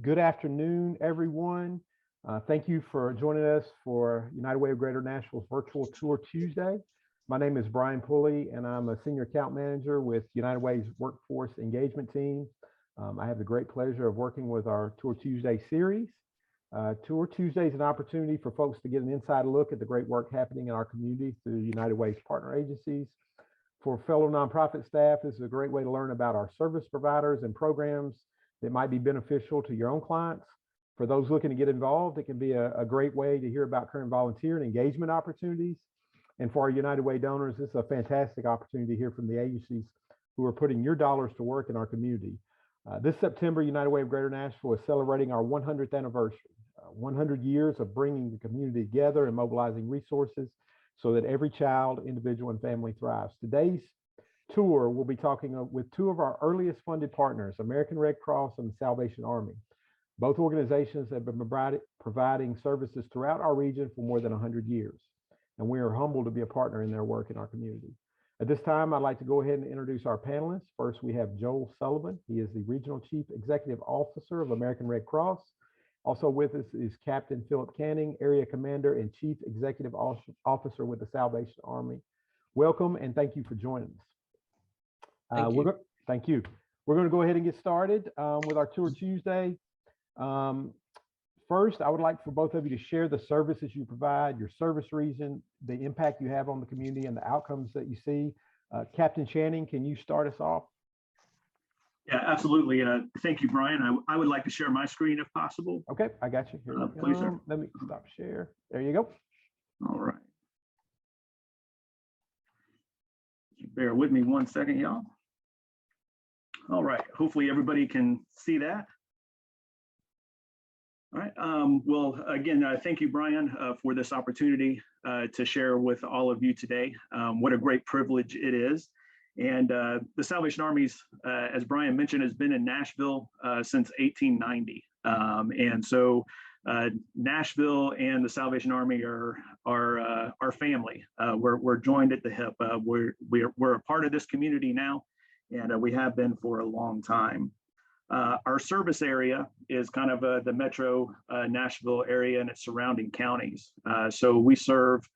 Good afternoon, everyone. Thank you for joining us for United Way of Greater Nashville's Virtual Tour Tuesday. My name is Brian Pulley, and I'm a Senior Account Manager with United Way's Workforce Engagement Team. I have the great pleasure of working with our Tour Tuesday series. Tour Tuesday is an opportunity for folks to get an inside look at the great work happening in our community through United Way's partner agencies. For fellow nonprofit staff, this is a great way to learn about our service providers and programs that might be beneficial to your own clients. For those looking to get involved, it can be a great way to hear about current volunteer and engagement opportunities. And for our United Way donors, this is a fantastic opportunity to hear from the agencies who are putting your dollars to work in our community. This September, United Way of Greater Nashville is celebrating our 100th anniversary, 100 years of bringing the community together and mobilizing resources so that every child, individual, and family thrives. Today's tour, we'll be talking with two of our earliest funded partners, American Red Cross and the Salvation Army. Both organizations have been providing services throughout our region for more than 100 years, and we are humbled to be a partner in their work in our community. At this time, I'd like to go ahead and introduce our panelists. First, we have Joel Sullivan. He is the Regional Chief Executive Officer of American Red Cross. Also with us is Captain Philip Canning, Area Commander and Chief Executive Officer with the Salvation Army. Welcome, and thank you for joining us. Thank you. We're going to go ahead and get started with our Tour Tuesday. First, I would like for both of you to share the services you provide, your service reason, the impact you have on the community, and the outcomes that you see. Captain Channing, can you start us off? Yeah, absolutely. Thank you, Brian. I would like to share my screen if possible. Okay, I got you. Here please, sir. Let me stop share. There you go. All right. Bear with me one second, y'all. All right. Hopefully everybody can see that. All right. Well, again, thank you, Brian, for this opportunity to share with all of you today. What a great privilege it is. And the Salvation Army's, as Brian mentioned, has been in Nashville since 1890. And so Nashville and the Salvation Army are our family. We're joined at the hip. We're a part of this community now, and we have been for a long time. Our service area is kind of the metro Nashville area and its surrounding counties. So we serve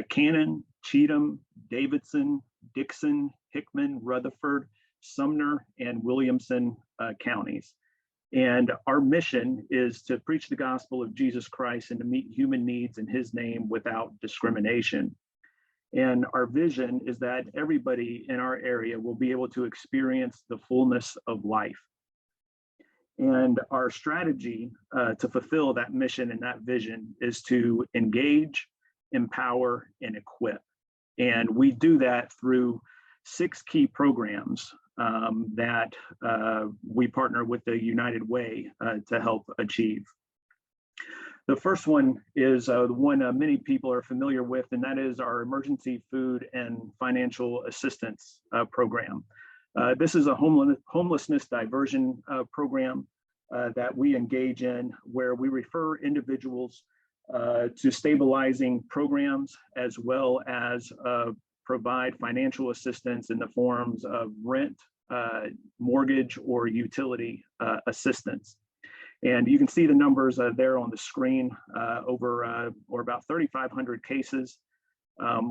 Cannon, Cheatham, Davidson, Dixon, Hickman, Rutherford, Sumner, and Williamson counties. And our mission is to preach the gospel of Jesus Christ and to meet human needs in his name without discrimination. And our vision is that everybody in our area will be able to experience the fullness of life. And our strategy to fulfill that mission and that vision is to engage, empower, and equip. And we do that through 6 key programs that we partner with the United Way to help achieve. The first one is the one many people are familiar with, and that is our Emergency Food and Financial Assistance Program. This is a homelessness diversion program that we engage in, where we refer individuals to stabilizing programs, as well as provide financial assistance in the forms of rent, mortgage, or utility assistance. And you can see the numbers there on the screen, or about 3,500 cases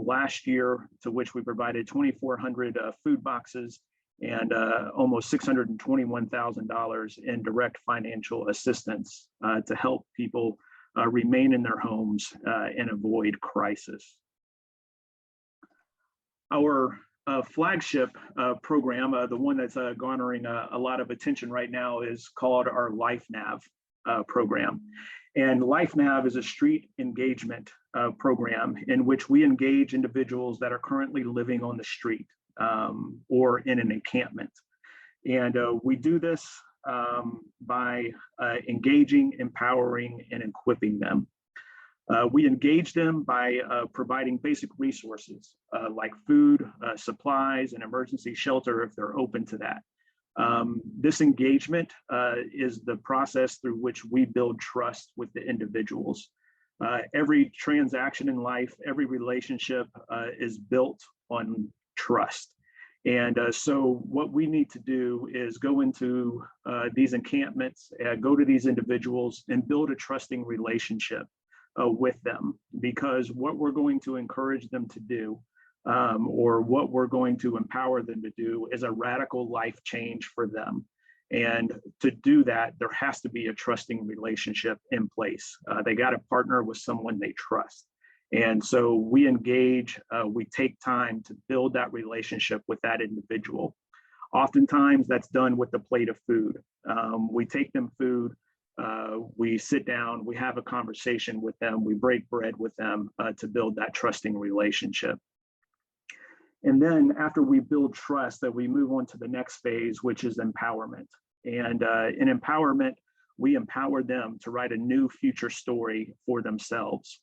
last year, to which we provided 2,400 food boxes and almost $621,000 in direct financial assistance to help people remain in their homes and avoid crisis. Our flagship program, the one that's garnering a lot of attention right now, is called our LifeNav program. And LifeNav is a street engagement program in which we engage individuals that are currently living on the street or in an encampment. And we do this by engaging, empowering, and equipping them. We engage them by providing basic resources like food, supplies, and emergency shelter if they're open to that. This engagement is the process through which we build trust with the individuals. Every transaction in life, every relationship is built on trust. And so what we need to do is go into these encampments, go to these individuals and build a trusting relationship with them, because what we're going to encourage them to do, or what we're going to empower them to do, is a radical life change for them. And to do that, there has to be a trusting relationship in place. They got to partner with someone they trust. And so we engage, we take time to build that relationship with that individual. Oftentimes that's done with a plate of food. We take them food, we sit down, we have a conversation with them, we break bread with them to build that trusting relationship. And then after we build trust, that we move on to the next phase, which is empowerment. And in empowerment, we empower them to write a new future story for themselves,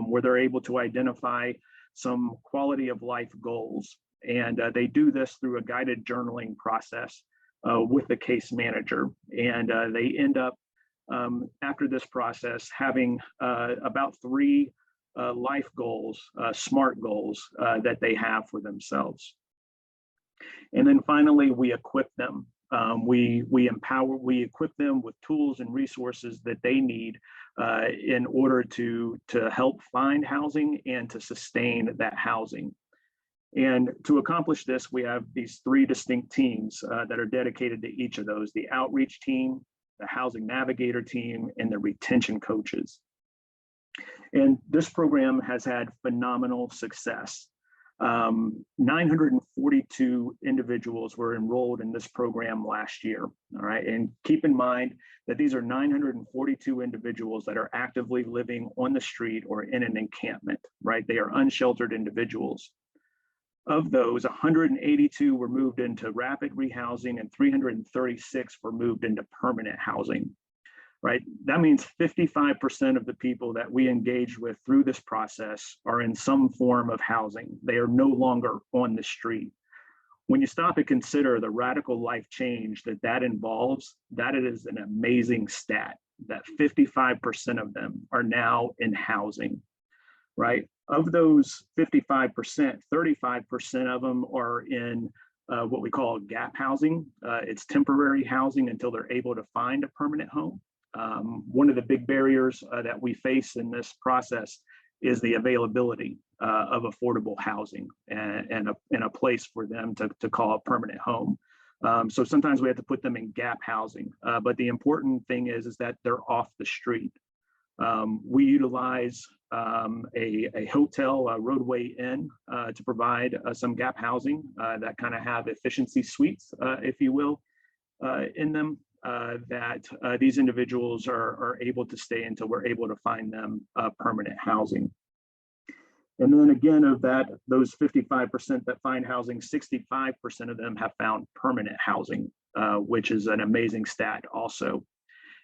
where they're able to identify some quality of life goals. And they do this through a guided journaling process with the case manager. And they end up, after this process, having about 3 life goals, SMART goals that they have for themselves. And then finally, we equip them. We equip them with tools and resources that they need in order to help find housing and to sustain that housing. And to accomplish this, we have these 3 distinct teams that are dedicated to each of those: the outreach team, the housing navigator team, and the retention coaches. And this program has had phenomenal success. 942 individuals were enrolled in this program last year. All right. And keep in mind that these are 942 individuals that are actively living on the street or in an encampment, right? They are unsheltered individuals. Of those, 182 were moved into rapid rehousing and 336 were moved into permanent housing. Right? That means 55% of the people that we engage with through this process are in some form of housing. They are no longer on the street. When you stop and consider the radical life change that involves, that is an amazing stat, that 55% of them are now in housing, right? Of those 55%, 35% of them are in what we call gap housing. It's temporary housing until they're able to find a permanent home. One of the big barriers that we face in this process is the availability of affordable housing and a place for them to call a permanent home. So sometimes we have to put them in gap housing, but the important thing is that they're off the street. We utilize a hotel, a roadway inn, to provide some gap housing that kind of have efficiency suites, if you will, in them. That these individuals are able to stay until we're able to find them permanent housing. And then again, of that, those 55% that find housing, 65% of them have found permanent housing, which is an amazing stat also.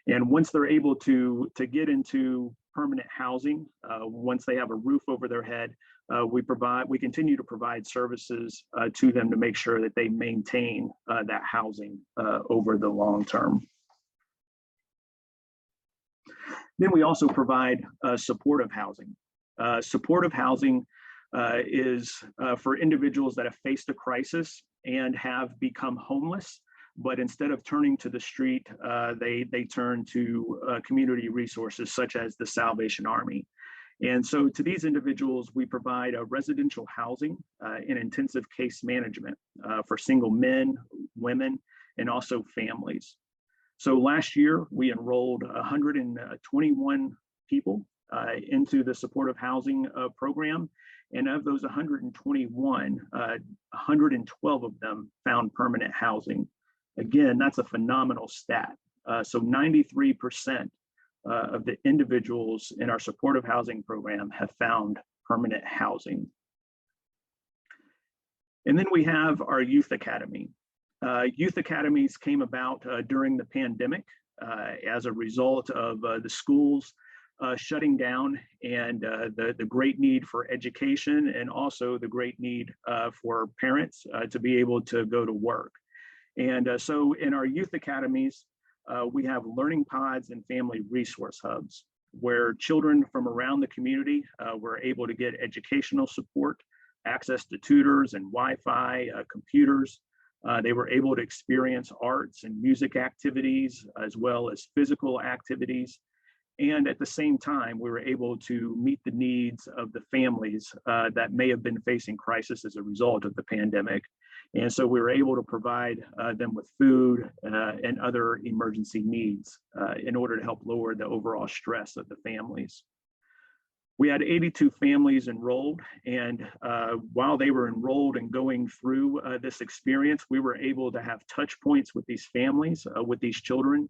And once they're able to get into permanent housing, once they have a roof over their head, we continue to provide services to them to make sure that they maintain that housing over the long term. Then we also provide supportive housing. Supportive housing is for individuals that have faced a crisis and have become homeless, but instead of turning to the street, they turn to community resources such as the Salvation Army. And so to these individuals, we provide a residential housing and intensive case management for single men, women, and also families. So last year, we enrolled 121 people into the supportive housing program. And of those 121, 112 of them found permanent housing. Again, that's a phenomenal stat. So 93% of the individuals in our supportive housing program have found permanent housing. And then we have our youth academy. Youth academies came about during the pandemic as a result of the schools shutting down and the great need for education, and also the great need for parents to be able to go to work. And so in our youth academies, we have learning pods and family resource hubs where children from around the community were able to get educational support, access to tutors and Wi-Fi, computers. They were able to experience arts and music activities, as well as physical activities. And at the same time, we were able to meet the needs of the families that may have been facing crisis as a result of the pandemic. And so we were able to provide them with food and other emergency needs in order to help lower the overall stress of the families. We had 82 families enrolled, and while they were enrolled and going through this experience, we were able to have touch points with these families, with these children,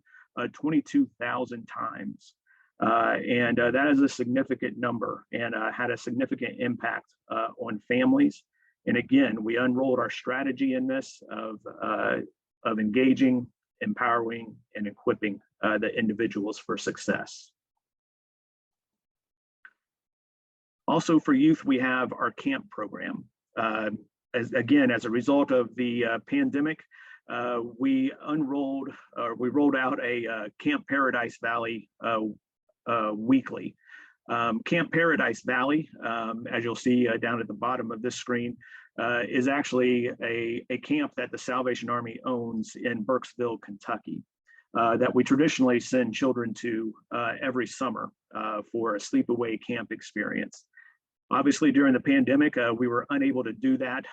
22,000 times. And that is a significant number and had a significant impact on families. And again, we unrolled our strategy in this of engaging, empowering, and equipping the individuals for success. Also for youth, we have our camp program. As a result of the pandemic, we rolled out a Camp Paradise Valley weekly. Camp Paradise Valley, as you'll see down at the bottom of this screen, is actually a camp that the Salvation Army owns in Burkesville, Kentucky, that we traditionally send children to every summer for a sleepaway camp experience. Obviously, during the pandemic, we were unable to do that,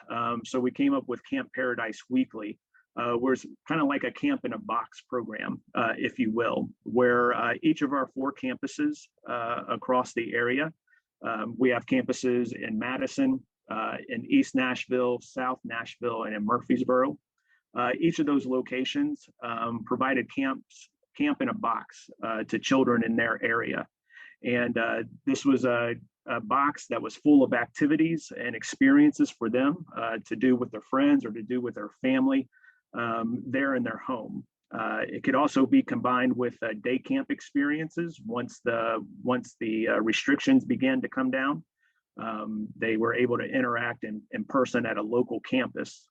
so we came up with Camp Paradise Weekly, where it's kind of like a camp in a box program, if you will, where each of our 4 campuses across the area, we have campuses in Madison, in East Nashville, South Nashville, and in Murfreesboro. Each of those locations provided camp in a box to children in their area. And this was a box that was full of activities and experiences for them to do with their friends or to do with their family there in their home. It could also be combined with day camp experiences once the restrictions began to come down. They were able to interact in person at a local campus.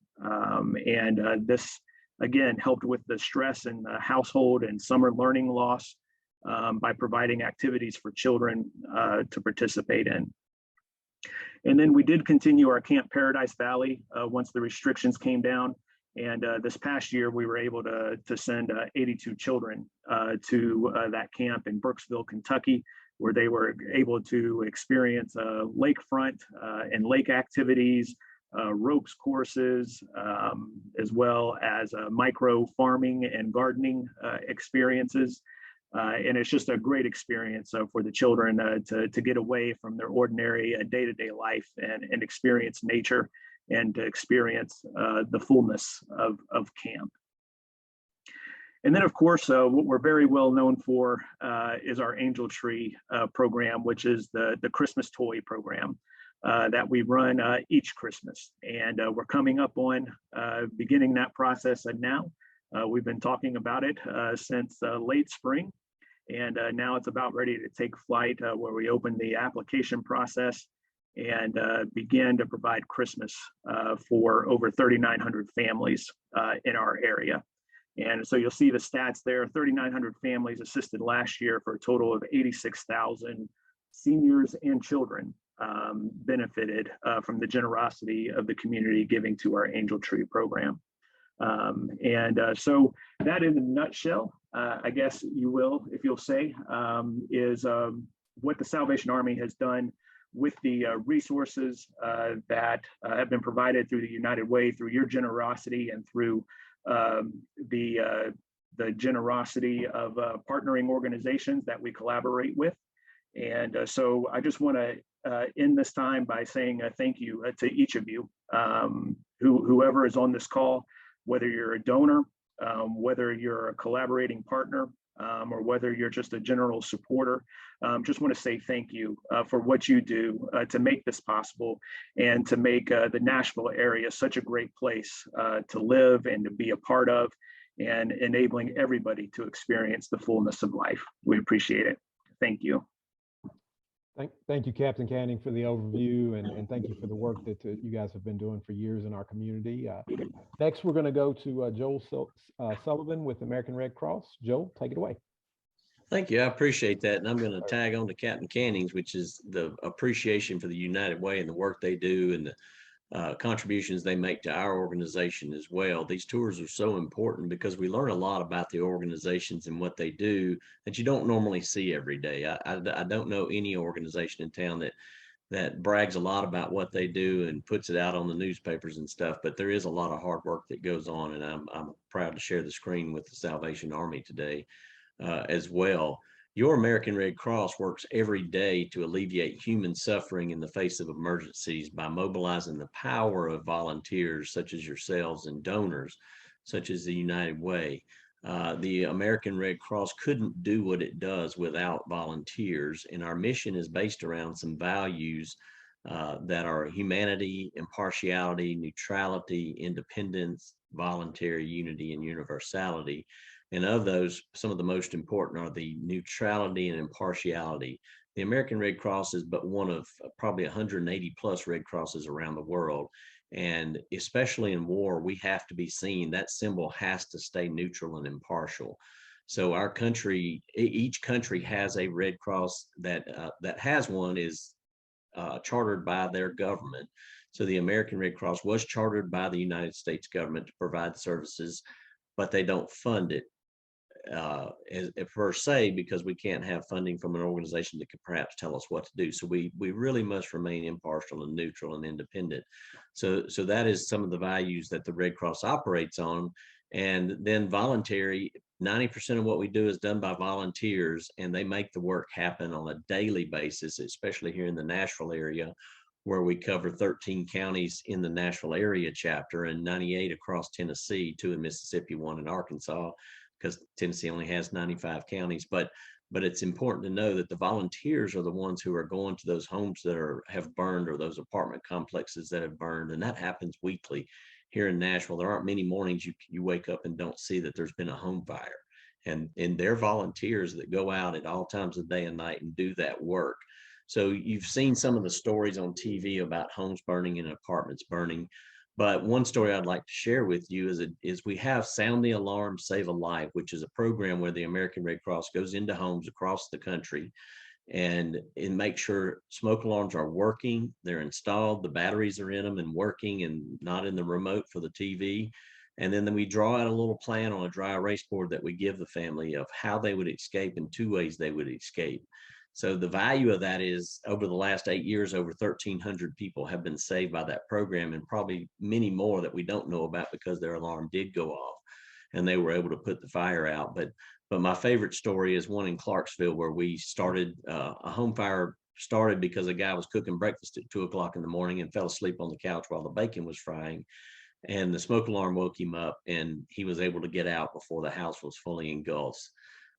This, again, helped with the stress in the household and summer learning loss by providing activities for children to participate in. And then we did continue our Camp Paradise Valley once the restrictions came down. And this past year, we were able to send 82 children to that camp in Burkesville, Kentucky, where they were able to experience lakefront and lake activities, ropes courses, as well as micro farming and gardening experiences. And it's just a great experience for the children to get away from their ordinary day-to-day life and experience nature and to experience the fullness of camp. And then, of course, what we're very well known for is our Angel Tree program, which is the Christmas toy program that we run each Christmas. And we're coming up on beginning that process now. We've been talking about it since late spring. And now it's about ready to take flight where we open the application process and began to provide Christmas for over 3,900 families in our area. And so you'll see the stats there, 3,900 families assisted last year for a total of 86,000 seniors and children benefited from the generosity of the community giving to our Angel Tree program. So that in a nutshell, I guess you will, if you'll say, is what the Salvation Army has done with the resources that have been provided through the United Way, through your generosity and through the generosity of partnering organizations that we collaborate with. And so I just want to end this time by saying thank you to each of you, whoever is on this call, whether you're a donor, whether you're a collaborating partner, or whether you're just a general supporter. Just want to say thank you for what you do to make this possible and to make the Nashville area such a great place to live and to be a part of, and enabling everybody to experience the fullness of life. We appreciate it. Thank you. Thank you, Captain Canning, for the overview, and thank you for the work that you guys have been doing for years in our community. Next, we're going to go to Joel Sullivan with American Red Cross. Joel, take it away. Thank you. I appreciate that. And I'm going to tag on to Captain Canning's, which is the appreciation for the United Way and the work they do and contributions they make to our organization as well. These tours are so important because we learn a lot about the organizations and what they do that you don't normally see every day. I don't know any organization in town that brags a lot about what they do and puts it out on the newspapers and stuff, but there is a lot of hard work that goes on, and I'm proud to share the screen with the Salvation Army today as well. Your American Red Cross works every day to alleviate human suffering in the face of emergencies by mobilizing the power of volunteers such as yourselves and donors such as the United Way. The American Red Cross couldn't do what it does without volunteers, and our mission is based around some values that are humanity, impartiality, neutrality, independence, voluntary unity, and universality. And of those, some of the most important are the neutrality and impartiality. The American Red Cross is but one of probably 180 plus Red Crosses around the world. And especially in war, we have to be seen. That symbol has to stay neutral and impartial. So our country, each country has a Red Cross that has one is chartered by their government. So the American Red Cross was chartered by the United States government to provide services, but they don't fund it as per se, because we can't have funding from an organization that could perhaps tell us what to do. So we really must remain impartial and neutral and independent. So that is some of the values that the Red Cross operates on. And then voluntary, 90% of what we do is done by volunteers, and they make the work happen on a daily basis, especially here in the Nashville area, where we cover 13 counties in the Nashville area chapter and 98 across Tennessee, 2 in Mississippi, 1 in Arkansas, because Tennessee only has 95 counties. But it's important to know that the volunteers are the ones who are going to those homes that have burned, or those apartment complexes that have burned. And that happens weekly here in Nashville. There aren't many mornings you wake up and don't see that there's been a home fire. And they're volunteers that go out at all times of day and night and do that work. So you've seen some of the stories on TV about homes burning and apartments burning. But one story I'd like to share with you is we have Sound the Alarm, Save a Life, which is a program where the American Red Cross goes into homes across the country and make sure smoke alarms are working, they're installed, the batteries are in them and working and not in the remote for the TV. And then we draw out a little plan on a dry erase board that we give the family of how they would escape and 2 ways they would escape. So the value of that is, over the last 8 years, over 1,300 people have been saved by that program, and probably many more that we don't know about because their alarm did go off and they were able to put the fire out. But my favorite story is one in Clarksville, where we started a home fire started because a guy was cooking breakfast at 2 o'clock in the morning and fell asleep on the couch while the bacon was frying. And the smoke alarm woke him up, and he was able to get out before the house was fully engulfed.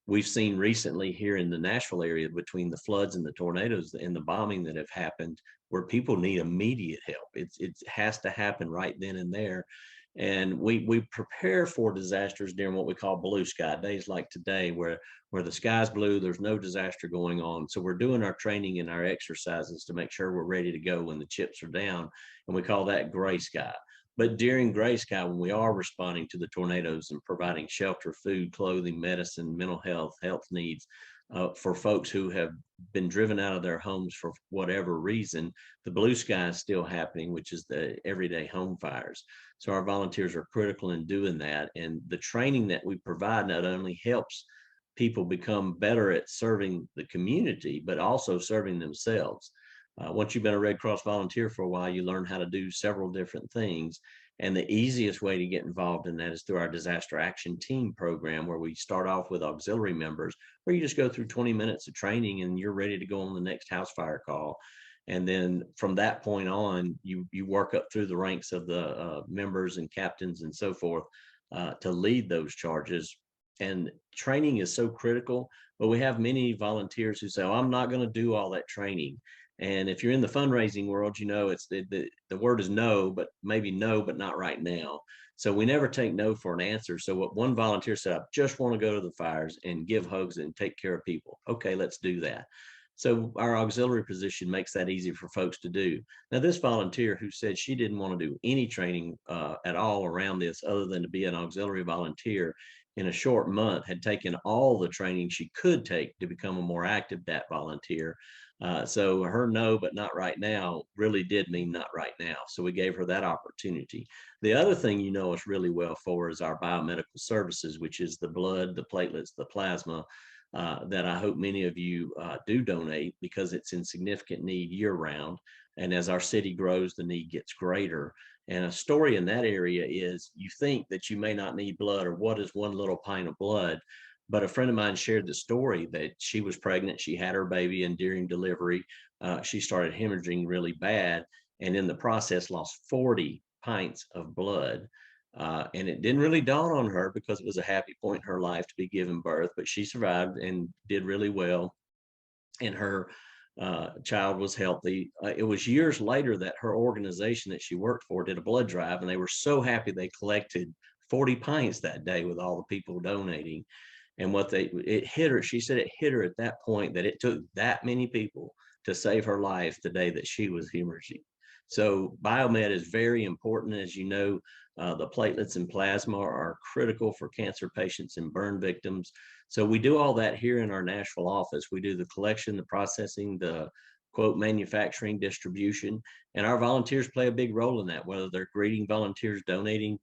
We've seen recently here in the Nashville area, between the floods and the tornadoes and the bombing that have happened, where people need immediate help. It has to happen right then and there. And we prepare for disasters during what we call blue sky days, like today, where the sky's blue, there's no disaster going on. So we're doing our training and our exercises to make sure we're ready to go when the chips are down. And we call that gray sky. But during gray sky, when we are responding to the tornadoes and providing shelter, food, clothing, medicine, mental health needs for folks who have been driven out of their homes for whatever reason, the blue sky is still happening, which is the everyday home fires. So our volunteers are critical in doing that. And the training that we provide not only helps people become better at serving the community, but also serving themselves. Once you've been a Red Cross volunteer for a while, you learn how to do several different things. And the easiest way to get involved in that is through our Disaster Action Team program, where we start off with auxiliary members, where you just go through 20 minutes of training and you're ready to go on the next house fire call. And then from that point on, you work up through the ranks of the members and captains and so forth to lead those charges. And training is so critical, but we have many volunteers who say, oh, I'm not going to do all that training. And if you're in the fundraising world, you know, it's the word is no, but maybe no, but not right now. So we never take no for an answer. So what one volunteer said, I just want to go to the fires and give hugs and take care of people. Okay, let's do that. So our auxiliary position makes that easy for folks to do. Now, this volunteer who said she didn't want to do any training at all around this other than to be an auxiliary volunteer, in a short month had taken all the training she could take to become a more active DAT volunteer. So her no, but not right now really did mean not right now. So we gave her that opportunity. The other thing you know us really well for is our biomedical services, which is the blood, the platelets, the plasma, that I hope many of you do donate, because it's in significant need year round. And as our city grows, the need gets greater. And a story in that area is, you think that you may not need blood, or what is one little pint of blood? But a friend of mine shared the story that she was pregnant, she had her baby, and during delivery, she started hemorrhaging really bad, and in the process lost 40 pints of blood. And it didn't really dawn on her, because it was a happy point in her life to be giving birth, but she survived and did really well. And her child was healthy. It was years later that her organization that she worked for did a blood drive, and they were so happy they collected 40 pints that day with all the people donating. And it hit her, she said it hit her at that point that it took that many people to save her life the day that she was hemorrhaging. So biomed is very important. As you know, the platelets and plasma are critical for cancer patients and burn victims. So we do all that here in our Nashville office. We do the collection, the processing, the quote manufacturing, distribution, and our volunteers play a big role in that, whether they're greeting volunteers donating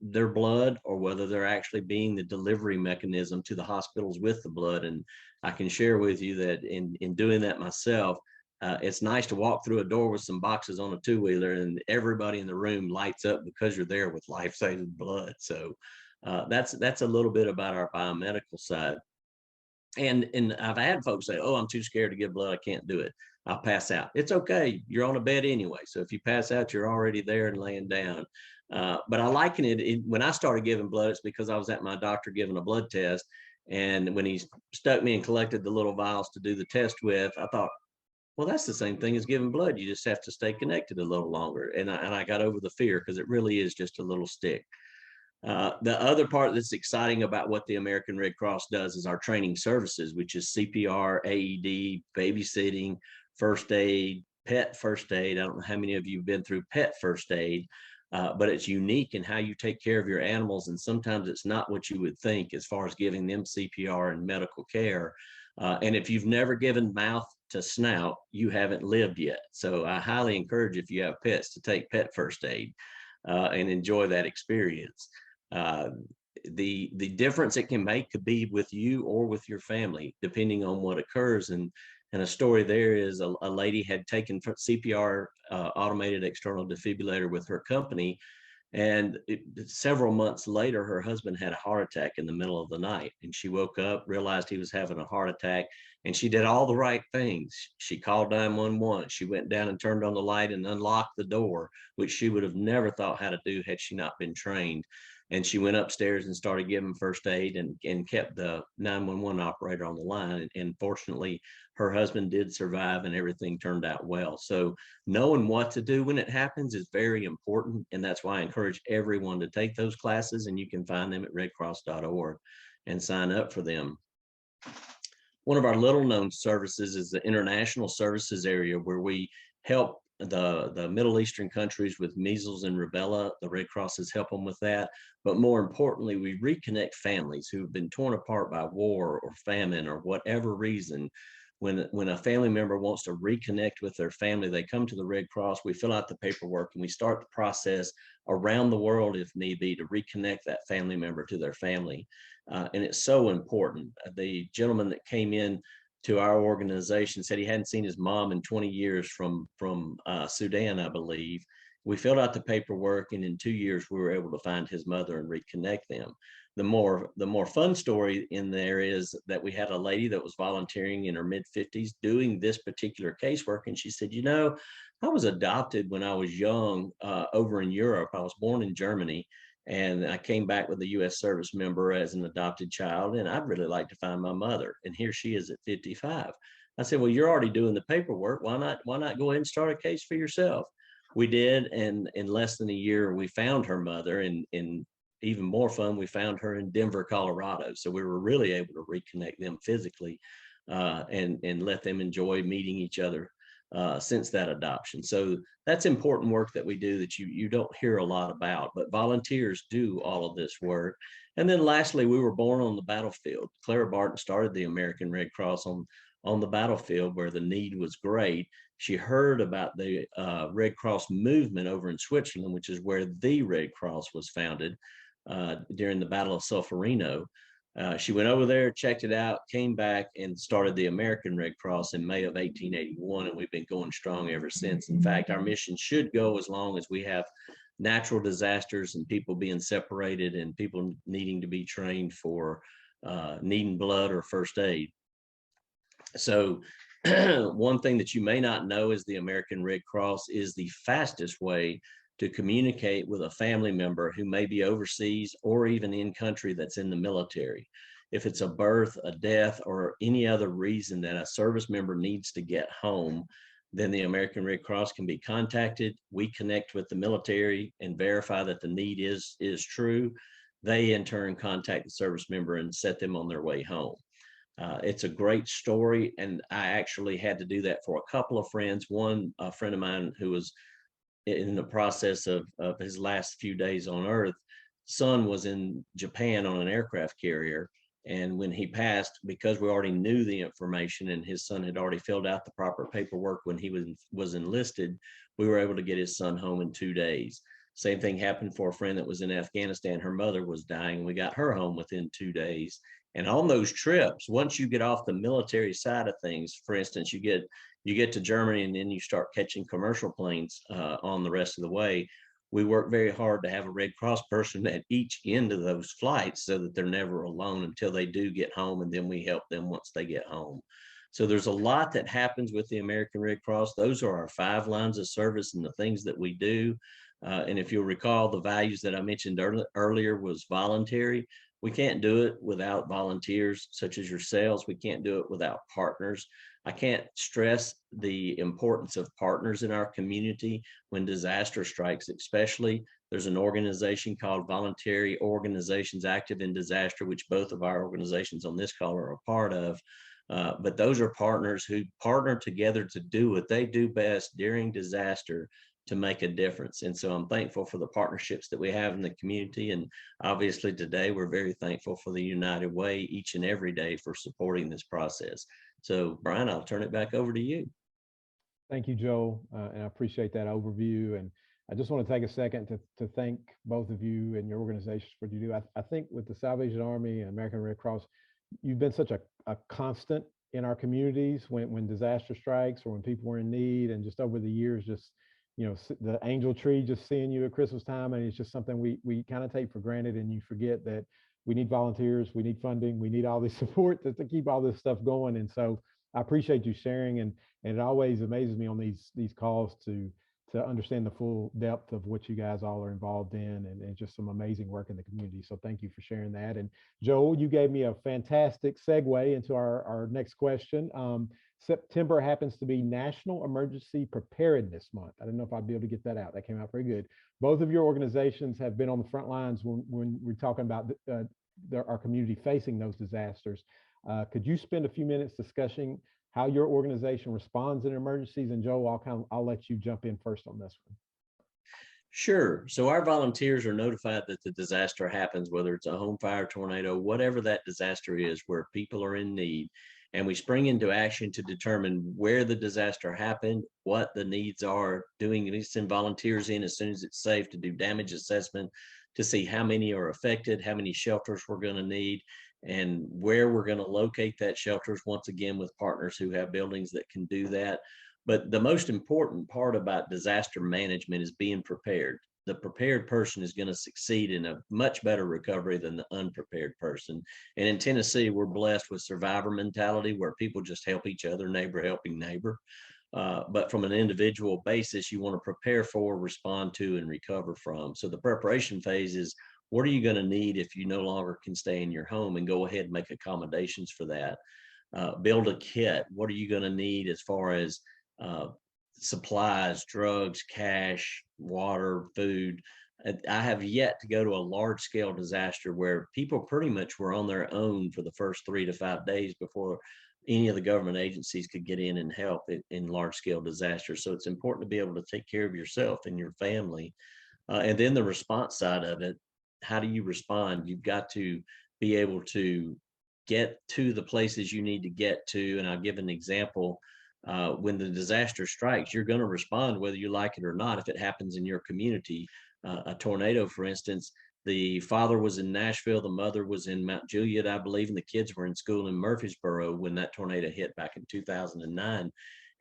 their blood, or whether they're actually being the delivery mechanism to the hospitals with the blood. And I can share with you that in doing that myself, it's nice to walk through a door with some boxes on a two-wheeler, and everybody in the room lights up because you're there with life-saving blood. So that's a little bit about our biomedical side. And I've had folks say, "Oh, I'm too scared to give blood. I can't do it. I'll pass out." It's okay. You're on a bed anyway. So if you pass out, you're already there and laying down. But I liken it, when I started giving blood, it's because I was at my doctor giving a blood test. And when he stuck me and collected the little vials to do the test with, I thought, well, that's the same thing as giving blood. You just have to stay connected a little longer. And I got over the fear, because it really is just a little stick. The other part that's exciting about what the American Red Cross does is our training services, which is CPR, AED, babysitting, first aid, pet first aid. I don't know how many of you have been through pet first aid, but it's unique in how you take care of your animals. And sometimes it's not what you would think as far as giving them CPR and medical care. And if you've never given mouth to snout, you haven't lived yet. So I highly encourage, if you have pets, to take pet first aid and enjoy that experience. The difference it can make could be with you or with your family, depending on what occurs. And a story there is a lady had taken CPR, automated external defibrillator, with her company. And several months later, her husband had a heart attack in the middle of the night, and she woke up, realized he was having a heart attack, and she did all the right things. She called 911. She went down and turned on the light and unlocked the door, which she would have never thought how to do had she not been trained. And she went upstairs and started giving first aid, and kept the 911 operator on the line. And fortunately, her husband did survive, and everything turned out well. So knowing what to do when it happens is very important. And that's why I encourage everyone to take those classes, and you can find them at redcross.org and sign up for them. One of our little known services is the international services area, where we help the Middle Eastern countries with measles and rubella. The Red Crosses help them with that. But more importantly, we reconnect families who have been torn apart by war or famine or whatever reason. When a family member wants to reconnect with their family, they come to the Red Cross. We fill out the paperwork, and we start the process around the world, if need be, to reconnect that family member to their family. And it's so important. The gentleman that came in to our organization said he hadn't seen his mom in 20 years from Sudan, I believe. We filled out the paperwork, and in 2 years we were able to find his mother and reconnect them. The more fun story in there is that we had a lady that was volunteering in her mid-50s doing this particular casework, and she said, "You know, I was adopted when I was young over in Europe. I was born in Germany, and I came back with a U.S. service member as an adopted child, and I'd really like to find my mother." And here she is at 55. I said, "Well, you're already doing the paperwork. Why not go ahead and start a case for yourself?" We did, and in less than a year, we found her mother. And even more fun, we found her in Denver, Colorado. So we were really able to reconnect them physically and let them enjoy meeting each other since that adoption. So that's important work that we do that you don't hear a lot about, but volunteers do all of this work. And then lastly, we were born on the battlefield. Clara Barton started the American Red Cross on the battlefield where the need was great. She heard about the Red Cross movement over in Switzerland, which is where the Red Cross was founded during the Battle of Solferino. She went over there, checked it out, came back, and started the American Red Cross in May of 1881, and we've been going strong ever since. In fact, our mission should go as long as we have natural disasters and people being separated and people needing to be trained for needing blood or first aid. So one thing that you may not know is the American Red Cross is the fastest way to communicate with a family member who may be overseas or even in country that's in the military. If it's a birth, a death, or any other reason that a service member needs to get home, then the American Red Cross can be contacted. We connect with the military and verify that the need is true. They in turn contact the service member and set them on their way home. It's a great story, and I actually had to do that for a couple of friends. One, a friend of mine who was in the process of his last few days on Earth, son was in Japan on an aircraft carrier. And when he passed, because we already knew the information and his son had already filled out the proper paperwork when he was enlisted, we were able to get his son home in 2 days. Same thing happened for a friend that was in Afghanistan. Her mother was dying. We got her home within 2 days. And on those trips, once you get off the military side of things, for instance, you get to Germany and then you start catching commercial planes on the rest of the way. We work very hard to have a Red Cross person at each end of those flights so that they're never alone until they do get home, and then we help them once they get home. So there's a lot that happens with the American Red Cross. Those are our 5 lines of service and the things that we do. And if you'll recall, the values that I mentioned earlier was voluntary. We can't do it without volunteers such as yourselves. We can't do it without partners. I can't stress the importance of partners in our community when disaster strikes, especially. There's an organization called Voluntary Organizations Active in Disaster, which both of our organizations on this call are a part of. But those are partners who partner together to do what they do best during disaster to make a difference. And so I'm thankful for the partnerships that we have in the community. And obviously today we're very thankful for the United Way each and every day for supporting this process. So Brian, I'll turn it back over to you. Thank you, Joel. And I appreciate that overview. And I just want to take a second to thank both of you and your organizations for what you do. I think with the Salvation Army and American Red Cross, you've been such a constant in our communities when disaster strikes or when people are in need, and just over the years, just the angel tree, just seeing you at Christmas time, and it's just something we kind of take for granted, and you forget that we need volunteers, we need funding, we need all this support to keep all this stuff going. And so I appreciate you sharing, and it always amazes me on these calls to understand the full depth of what you guys all are involved in, and just some amazing work in the community. So thank you for sharing that. And Joel, you gave me a fantastic segue into our next question. September happens to be National Emergency Preparedness Month. I don't know if I'll be able to get that out. That came out very good. Both of your organizations have been on the front lines when we're talking about our community facing those disasters. Could you spend a few minutes discussing how your organization responds in emergencies? And Joel, I'll let you jump in first on this one. Sure. So our volunteers are notified that the disaster happens, whether it's a home fire, tornado, whatever that disaster is, where people are in need. And we spring into action to determine where the disaster happened, what the needs are, send volunteers in as soon as it's safe to do damage assessment, to see how many are affected, how many shelters we're going to need, and where we're going to locate that shelters, once again, with partners who have buildings that can do that. But the most important part about disaster management is being prepared. The prepared person is going to succeed in a much better recovery than the unprepared person. And in Tennessee, we're blessed with survivor mentality, where people just help each other, neighbor helping neighbor. But from an individual basis, you want to prepare for, respond to, and recover from. So the preparation phase is, what are you going to need if you no longer can stay in your home, and go ahead and make accommodations for that. Build a kit. What are you going to need as far as supplies, drugs, cash, water, food? I have yet to go to a large scale disaster where people pretty much were on their own for the first 3 to 5 days before any of the government agencies could get in and help in large scale disasters. So it's important to be able to take care of yourself and your family. And then the response side of it, how do you respond? You've got to be able to get to the places you need to get to. And I'll give an example. When the disaster strikes, you're going to respond whether you like it or not. If it happens in your community, a tornado, for instance, the father was in Nashville, the mother was in Mount Juliet, I believe, and the kids were in school in Murfreesboro when that tornado hit back in 2009.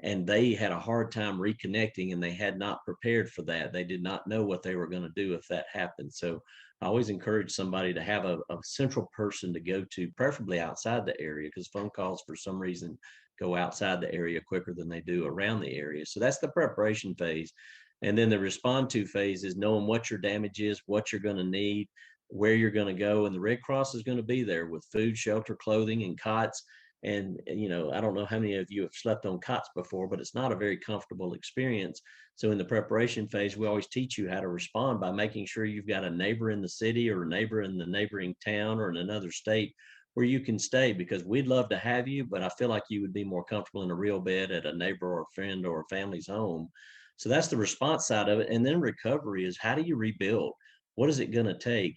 And they had a hard time reconnecting, and they had not prepared for that. They did not know what they were going to do if that happened. So I always encourage somebody to have a central person to go to, preferably outside the area, because phone calls for some reason go outside the area quicker than they do around the area. So that's the preparation phase. And then the respond to phase is knowing what your damage is, what you're going to need, where you're going to go. And the Red Cross is going to be there with food, shelter, clothing, and cots. And, I don't know how many of you have slept on cots before, but it's not a very comfortable experience. So in the preparation phase, we always teach you how to respond by making sure you've got a neighbor in the city or a neighbor in the neighboring town or in another state where you can stay, because we'd love to have you, but I feel like you would be more comfortable in a real bed at a neighbor or a friend or a family's home. So that's the response side of it. And then recovery is, how do you rebuild? What is it going to take?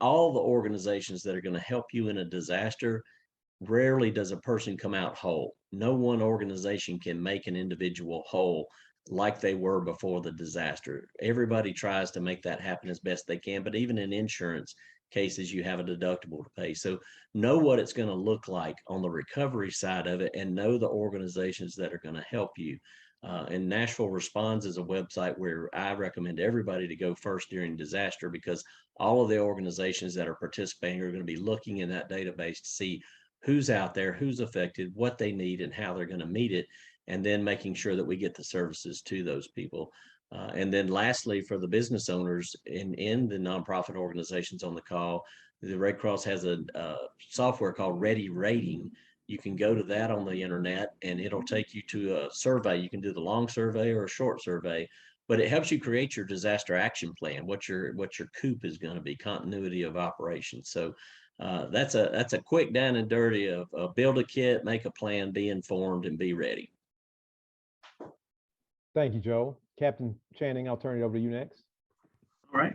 All the organizations that are going to help you in a disaster, rarely does a person come out whole. No one organization can make an individual whole like they were before the disaster. Everybody tries to make that happen as best they can, but even in insurance cases, you have a deductible to pay. So know what it's going to look like on the recovery side of it, and know the organizations that are going to help you. And Nashville Responds is a website where I recommend everybody to go first during disaster, because all of the organizations that are participating are going to be looking in that database to see who's out there, who's affected, what they need, and how they're going to meet it, and then making sure that we get the services to those people. And then lastly, for the business owners in the nonprofit organizations on the call, the Red Cross has a software called Ready Rating. You can go to that on the internet, and it'll take you to a survey. You can do the long survey or a short survey, but it helps you create your disaster action plan, what your COOP is going to be, continuity of operations. So that's a quick down and dirty of build a kit, make a plan, be informed, and be ready. Thank you, Joel. Captain Channing, I'll turn it over to you next. All right.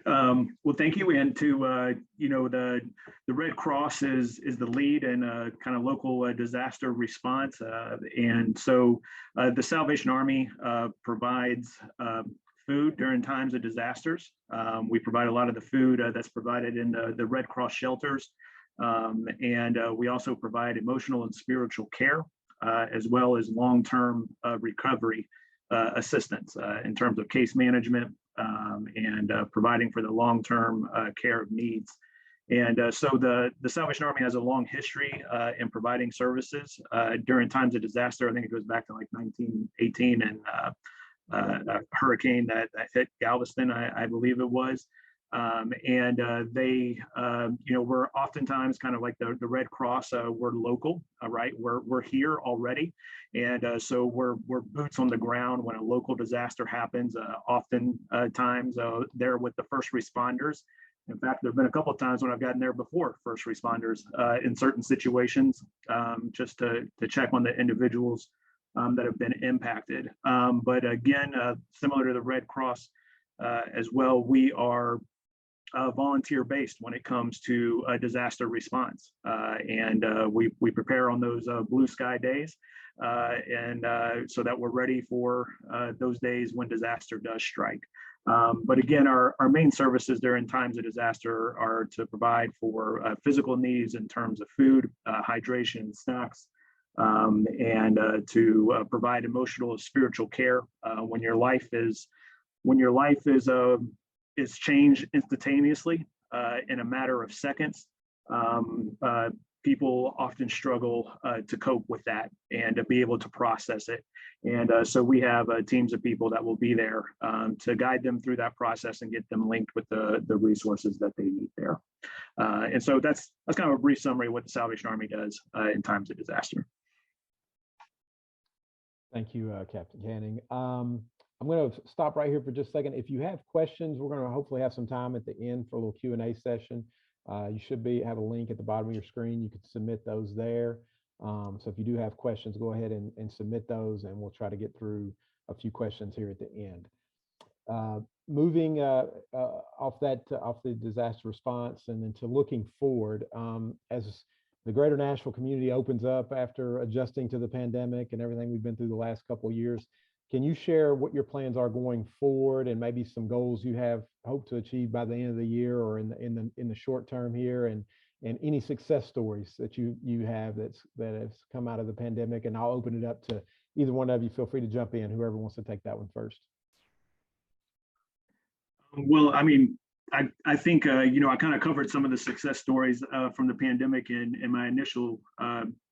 Well, thank you. And to the Red Cross is the lead in kind of local disaster response, and so the Salvation Army provides food during times of disasters. We provide a lot of the food that's provided in the Red Cross shelters, and we also provide emotional and spiritual care, as well as long-term recovery assistance in terms of case management, and providing for the long-term care of needs. And so the Salvation Army has a long history in providing services during times of disaster. I think it goes back to like 1918 and a hurricane that hit Galveston, I believe it was. They, we're oftentimes kind of like the Red Cross. We're local, right? We're here already, and so we're boots on the ground when a local disaster happens. Oftentimes, they're with the first responders. In fact, there've been a couple of times when I've gotten there before first responders in certain situations, just to check on the individuals that have been impacted. But again, similar to the Red Cross as well, we are volunteer-based when it comes to disaster response, and we prepare on those blue sky days, and so that we're ready for those days when disaster does strike. But again, our main services during times of disaster are to provide for physical needs in terms of food, hydration, snacks, and to provide emotional and spiritual care when your life is changed instantaneously in a matter of seconds. People often struggle to cope with that and to be able to process it. And so we have teams of people that will be there to guide them through that process and get them linked with the resources that they need there. And so that's kind of a brief summary of what the Salvation Army does in times of disaster. Thank you, Captain Channing. I'm going to stop right here for just a second. If you have questions, we're going to hopefully have some time at the end for a little Q&A session. You should have a link at the bottom of your screen. You can submit those there. So if you do have questions, go ahead and submit those, and we'll try to get through a few questions here at the end. Moving off the disaster response and then to looking forward, as the greater Nashville community opens up after adjusting to the pandemic and everything we've been through the last couple of years. Can you share what your plans are going forward and maybe some goals you have hope to achieve by the end of the year or in the short term here, and any success stories that you have that has come out of the pandemic? And I'll open it up to either one of you. Feel free to jump in, whoever wants to take that one first. Well, I mean, I think, I kind of covered some of the success stories from the pandemic in my initial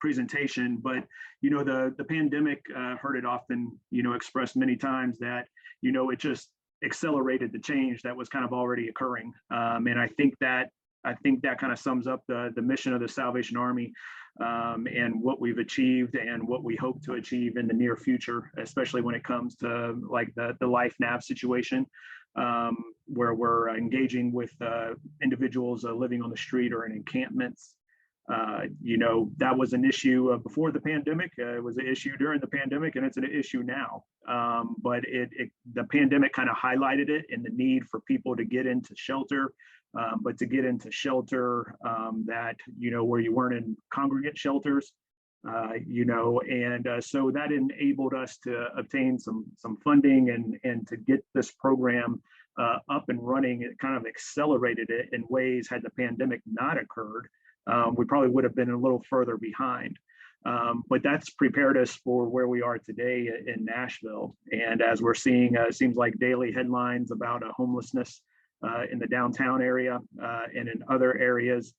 presentation, but, the pandemic, heard it often, expressed many times that, it just accelerated the change that was kind of already occurring. And I think that kind of sums up the mission of the Salvation Army, and what we've achieved and what we hope to achieve in the near future, especially when it comes to like the life nav situation, where we're engaging with individuals living on the street or in encampments. That was an issue before the pandemic. It was an issue during the pandemic, and it's an issue now. But the pandemic kind of highlighted it and the need for people to get into shelter, but to get into shelter that, where you weren't in congregate shelters, and so that enabled us to obtain some funding and to get this program up and running. It kind of accelerated it in ways, had the pandemic not occurred, we probably would have been a little further behind. But that's prepared us for where we are today in Nashville. And as we're seeing, it seems like daily headlines about homelessness in the downtown area and in other areas.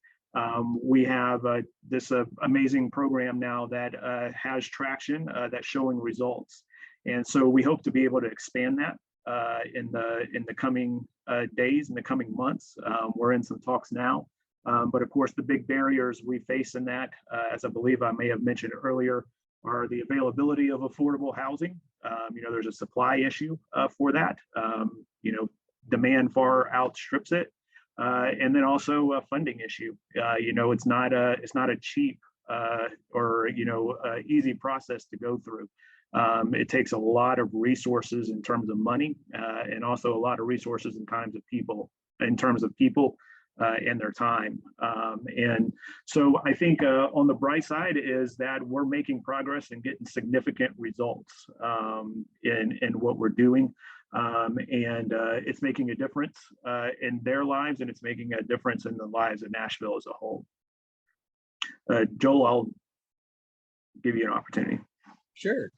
We have this amazing program now that has traction, that's showing results. And so we hope to be able to expand that in the coming days, in the coming months. We're in some talks now. But of course, the big barriers we face in that, as I believe I may have mentioned earlier, are the availability of affordable housing. There's a supply issue for that. Demand far outstrips it. And then also a funding issue. It's not a cheap or easy process to go through. It takes a lot of resources in terms of money, and also a lot of resources in terms of people and their time. And so I think on the bright side is that we're making progress and getting significant results in what we're doing. And it's making a difference in their lives, and it's making a difference in the lives of Nashville as a whole. Joel, I'll give you an opportunity. Sure.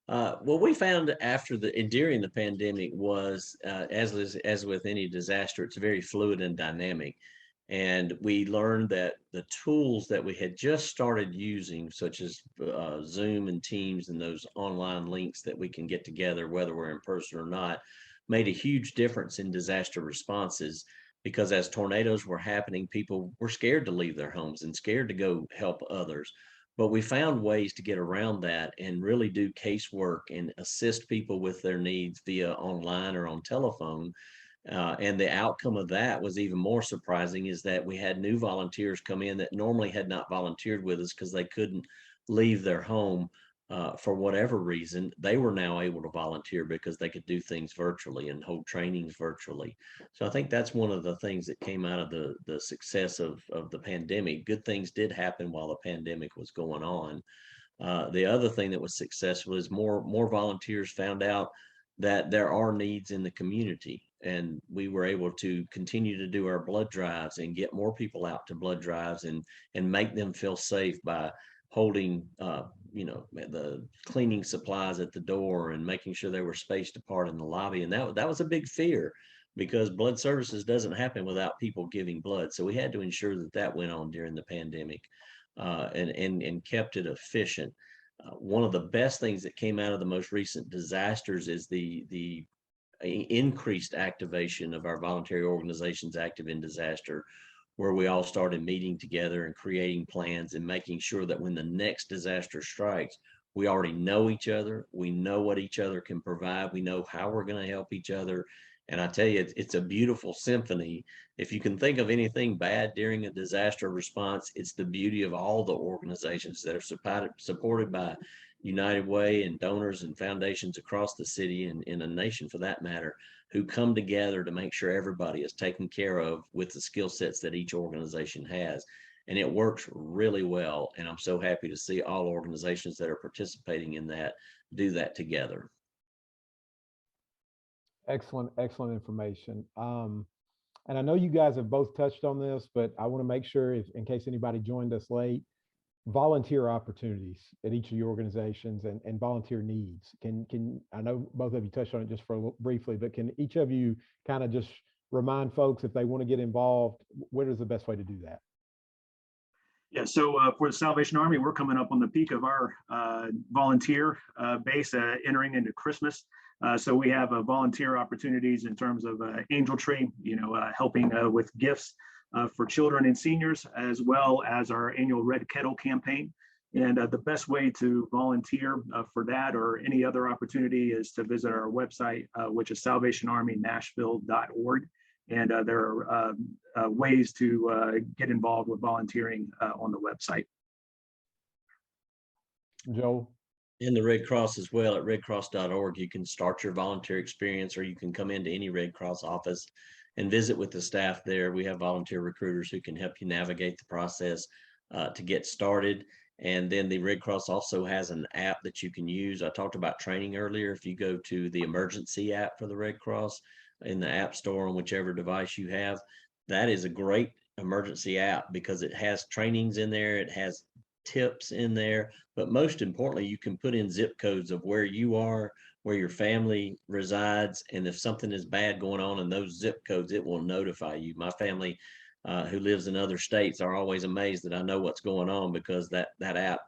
What we found during the pandemic was, as with any disaster, it's very fluid and dynamic. And we learned that the tools that we had just started using, such as Zoom and Teams and those online links that we can get together, whether we're in person or not, made a huge difference in disaster responses. Because as tornadoes were happening, people were scared to leave their homes and scared to go help others. But we found ways to get around that and really do casework and assist people with their needs via online or on telephone. And the outcome of that was even more surprising, is that we had new volunteers come in that normally had not volunteered with us because they couldn't leave their home for whatever reason. They were now able to volunteer because they could do things virtually and hold trainings virtually. So I think that's one of the things that came out of the success of the pandemic. Good things did happen while the pandemic was going on. The other thing that was successful is more volunteers found out that there are needs in the community. And we were able to continue to do our blood drives and get more people out to blood drives and make them feel safe by holding, the cleaning supplies at the door and making sure they were spaced apart in the lobby. And that was a big fear, because blood services doesn't happen without people giving blood. So we had to ensure that went on during the pandemic, and kept it efficient. One of the best things that came out of the most recent disasters is the increased activation of our voluntary organizations active in disaster, where we all started meeting together and creating plans and making sure that when the next disaster strikes, we already know each other, we know what each other can provide, we know how we're going to help each other. And I tell you, it's a beautiful symphony. If you can think of anything bad during a disaster response, it's the beauty of all the organizations that are supported by United Way and donors and foundations across the city and in a nation for that matter, who come together to make sure everybody is taken care of with the skill sets that each organization has. and it works really well. And I'm so happy to see all organizations that are participating in that do that together. Excellent, excellent information. And I know you guys have both touched on this, but I want to make sure, if in case anybody joined us late, volunteer opportunities at each of your organizations and volunteer needs. I know both of you touched on it just for briefly, but can each of you kind of just remind folks, if they want to get involved, what is the best way to do that? Yeah, so for the Salvation Army, we're coming up on the peak of our volunteer base, entering into Christmas. So we have volunteer opportunities in terms of angel tree, helping with gifts for children and seniors, as well as our annual Red Kettle campaign. And the best way to volunteer for that or any other opportunity is to visit our website, which is salvationarmynashville.org. And there are ways to get involved with volunteering on the website. Joel? In the Red Cross as well, at redcross.org, you can start your volunteer experience, or you can come into any Red Cross office and visit with the staff there. We have volunteer recruiters who can help you navigate the process to get started. And then the Red Cross also has an app that you can use. I talked about training earlier. If you go to the emergency app for the Red Cross in the App Store on whichever device you have, that is a great emergency app because it has trainings in there. It has tips in there, but most importantly, you can put in zip codes of where you are, where your family resides, and if something is bad going on in those zip codes, it will notify you. My family who lives in other states are always amazed that I know what's going on, because that app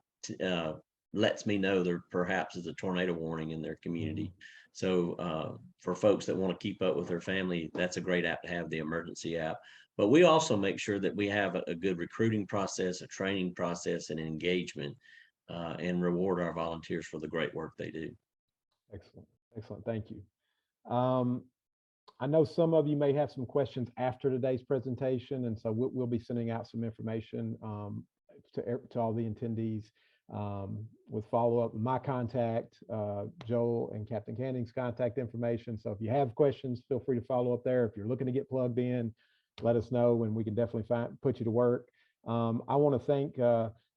lets me know there perhaps is a tornado warning in their community. So for folks that want to keep up with their family, that's a great app to have, the emergency app. But we also make sure that we have a good recruiting process, a training process, and engagement, and reward our volunteers for the great work they do. Excellent, excellent, thank you. I know some of you may have some questions after today's presentation, and so we'll be sending out some information to all the attendees with follow-up. My contact, Joel and Captain Canning's contact information. So if you have questions, feel free to follow up there. If you're looking to get plugged in, let us know and we can definitely put you to work. I want to thank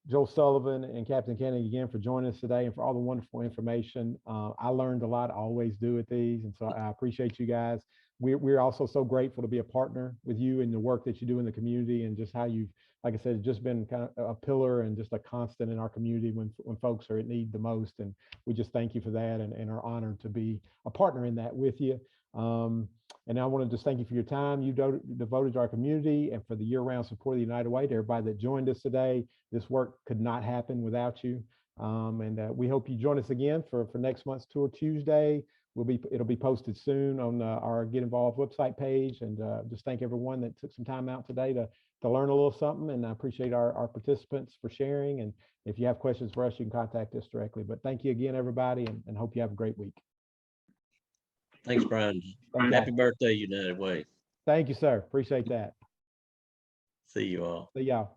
Joel Sullivan and Captain Canning again for joining us today and for all the wonderful information. I learned a lot, I always do at these, and so I appreciate you guys. We're also so grateful to be a partner with you in the work that you do in the community, and just how you've, like I said, just been kind of a pillar and just a constant in our community when folks are in need the most. And we just thank you for that, and are honored to be a partner in that with you. And I want to just thank you for your time you devoted to our community, and for the year-round support of the United Way. To everybody that joined us today, this work could not happen without you. And we hope you join us again for next month's Tour Tuesday. It'll be posted soon on our Get Involved website page. And just thank everyone that took some time out today to learn a little something. And I appreciate our participants for sharing. And if you have questions for us, you can contact us directly. But thank you again, everybody, and hope you have a great week. Thanks, Brian. Happy birthday, United Way. Thank you, sir. Appreciate that. See you all. See y'all.